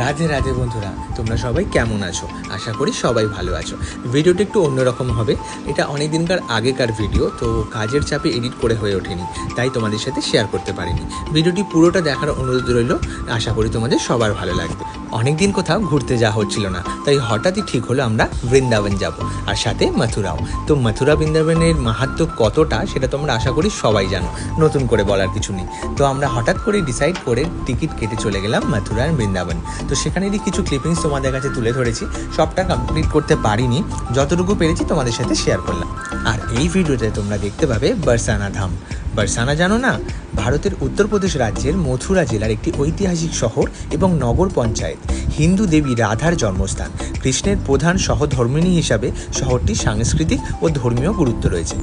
রাধে রাধে বন্ধুরা, তোমরা সবাই কেমন আছো? আশা করি সবাই ভালো আছো। ভিডিওটা একটু অন্যরকম হবে। এটা অনেক দিনকার আগেকার ভিডিও, তো কাজের চাপে এডিট করে হয়ে ওঠেনি, তাই তোমাদের সাথে শেয়ার করতে পারিনি। ভিডিওটি পুরোটা দেখার অনুরোধ রইল, আশা করি তোমাদের সবার ভালো লাগবে। অনেক দিন কোথাও ঘুরতে যাওয়া হচ্ছিল না, তাই হঠাৎই ঠিক হলো আমরা বৃন্দাবন যাব, আর সাথে মথুরাও। তো মথুরা বৃন্দাবনের মাহাত্ম্য কতটা সেটা তোমরা আশা করি সবাই জানো, নতুন করে বলার কিছু নেই। তো আমরা হঠাৎ করে ডিসাইড করে টিকিট কেটে চলে গেলাম মথুরা আর বৃন্দাবন। তো সেখানেরই কিছু ক্লিপিংস তোমাদের কাছে তুলে ধরেছি, সবটা কমপ্লিট করতে পারিনি, যতটুকু পেরেছি তোমাদের সাথে শেয়ার করলাম। আর এই ভিডিওতে তোমরা দেখতে পাবে বরসানা ধাম। বরসানা জানো না? ভারতের উত্তরপ্রদেশ রাজ্যের মথুরা জেলার একটি ঐতিহাসিক শহর এবং নগর পঞ্চায়েত। হিন্দু দেবী রাধার জন্মস্থান। কৃষ্ণের প্রধান সহধর্মিণী হিসাবে শহরটির সাংস্কৃতিক ও ধর্মীয় গুরুত্ব রয়েছে।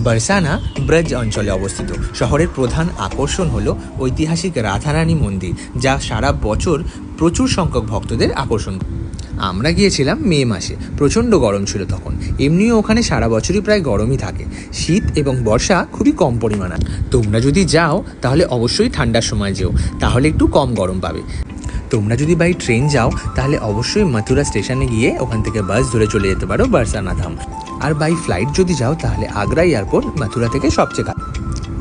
বরসানা ব্রজ অঞ্চলে অবস্থিত। শহরের প্রধান আকর্ষণ হলো ঐতিহাসিক রাধারানী মন্দির, যা সারা বছর প্রচুর সংখ্যক ভক্তদের আকর্ষণ করে। আমরা গিয়েছিলাম মে মাসে, প্রচণ্ড গরম ছিল তখন। এমনিও ওখানে সারা বছরই প্রায় গরমই থাকে, শীত এবং বর্ষা খুবই কম পরিমাণে। তোমরা যদি যাও তাহলে অবশ্যই ঠান্ডার সময় যেও, তাহলে একটু কম গরম পাবে। তোমরা যদি বাই ট্রেন যাও তাহলে অবশ্যই মথুরা স্টেশনে গিয়ে ওখান থেকে বাস ধরে চলে যেতে পারো বরসানা ধাম। আর বাই ফ্লাইট যদি যাও তাহলে আগ্রা এয়ারপোর্ট মথুরা থেকে সবচেয়ে কাছে।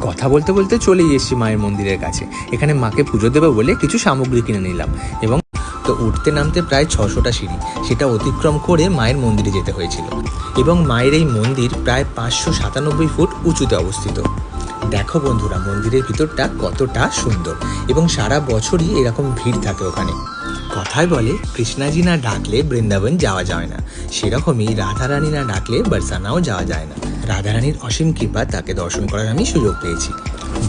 কথা বলতে বলতে চলেই এসেছি মায়ের মন্দিরের কাছে। এখানে মাকে পুজো দেবো বলে কিছু সামগ্রী কিনে নিলাম, এবং তো উঠতে নামতে প্রায় 600টা সিঁড়ি, সেটা অতিক্রম করে মায়ের মন্দিরে যেতে হয়েছিল। এবং মায়ের এই মন্দির প্রায় 597 ফুট উঁচুতে অবস্থিত। দেখো বন্ধুরা, মন্দিরের ভিতরটা কতটা সুন্দর, এবং সারা বছরই এরকম ভিড় থাকে ওখানে। কথায় বলে কৃষ্ণাজি না ডাকলে বৃন্দাবন যাওয়া যায় না, সেরকমই রাধারানী না ডাকলে বরসানাও যাওয়া যায় না। রাধারানীর অসীম কৃপা তাকে দর্শন করার আমি সুযোগ পেয়েছি।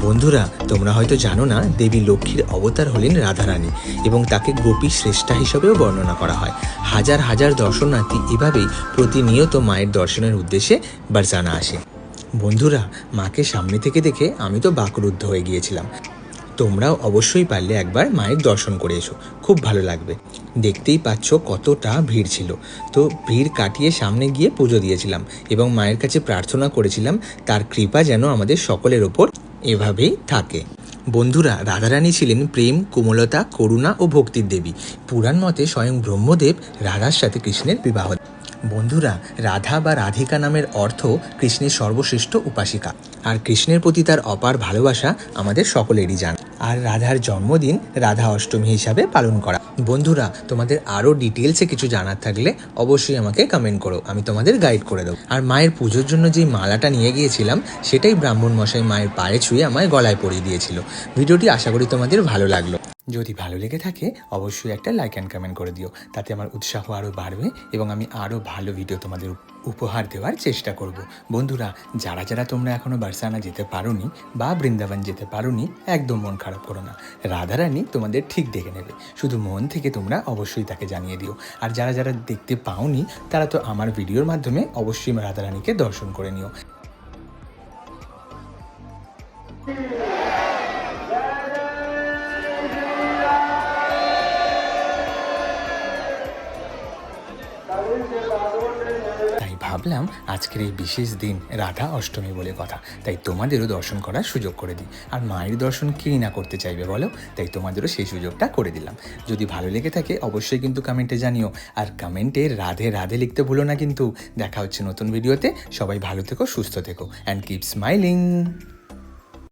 বন্ধুরা, তোমরা হয়তো জানো না, দেবী লক্ষ্মীর অবতার হলেন রাধারানী, এবং তাকে গোপী শ্রেষ্ঠা হিসেবেও বর্ণনা করা হয়। হাজার হাজার দর্শনার্থী এভাবেই প্রতিনিয়ত মায়ের দর্শনের উদ্দেশ্যে বরসানা আসে। বন্ধুরা, মাকে সামনে থেকে দেখে আমি তো বাকরুদ্ধ হয়ে গিয়েছিলাম। তোমরাও অবশ্যই পারলে একবার মায়ের দর্শন করে এসো, খুব ভালো লাগবে। দেখতেই পাচ্ছ কতটা ভিড় ছিল। তো ভিড় কাটিয়ে সামনে গিয়ে পুজো দিয়েছিলাম, এবং মায়ের কাছে প্রার্থনা করেছিলাম তার কৃপা যেন আমাদের সকলের ওপর এভাবেই থাকে। বন্ধুরা, রাধারানী ছিলেন প্রেম, কোমলতা, করুণা ও ভক্তির দেবী। পুরাণ মতে স্বয়ং ব্রহ্মদেব রাধার সাথে কৃষ্ণের বিবাহ। বন্ধুরা, রাধা বা রাধিকা নামের অর্থ কৃষ্ণের সর্বশ্রেষ্ঠ উপাসিকা, আর কৃষ্ণের প্রতি তার অপার ভালোবাসা আমাদের সকলেরই জানা। আর রাধার জন্মদিন রাধা অষ্টমী হিসাবে পালন করা। বন্ধুরা, তোমাদের আরও ডিটেলসে কিছু জানার থাকলে অবশ্যই আমাকে কমেন্ট করো, আমি তোমাদের গাইড করে দেবো। আর মায়ের পুজোর জন্য যেই মালাটা নিয়ে গিয়েছিলাম, সেটাই ব্রাহ্মণ মশাই মায়ের পায়ে ছুঁয়ে আমায় গলায় পরিয়ে দিয়েছিল। ভিডিওটি আশা করি তোমাদের ভালো লাগলো। যদি ভালো লেগে থাকে অবশ্যই একটা লাইক অ্যান্ড কমেন্ট করে দিও, তাতে আমার উৎসাহ আরও বাড়বে এবং আমি আরও ভালো ভিডিও তোমাদের উপহার দেওয়ার চেষ্টা করব। বন্ধুরা, যারা যারা তোমরা এখনও বরসানা যেতে পারোনি বা বৃন্দাবন যেতে পারোনি, একদম মন খারাপ করো না। রাধারানী তোমাদের ঠিক দেখে নেবে, শুধু মন থেকে তোমরা অবশ্যই তাকে জানিয়ে দিও। আর যারা যারা দেখতে পাওনি তারা তো আমার ভিডিওর মাধ্যমে অবশ্যই রাধারানীকে দর্শন করে নিও। তাই ভাবলাম আজকের এই বিশেষ দিন রাধা অষ্টমী বলে কথা, তাই তোমাদেরও দর্শন করার সুযোগ করে দিই। আর মায়ের দর্শন কেই না করতে চাইবে বলো, তাই তোমাদেরও সেই সুযোগটা করে দিলাম। যদি ভালো লেগে থাকে অবশ্যই কিন্তু কমেন্টে জানিও, আর কমেন্টে রাধে রাধে লিখতে ভুলো না কিন্তু। দেখা হচ্ছে নতুন ভিডিওতে। সবাই ভালো থেকো, সুস্থ থেকো, অ্যান্ড কিপ স্মাইলিং।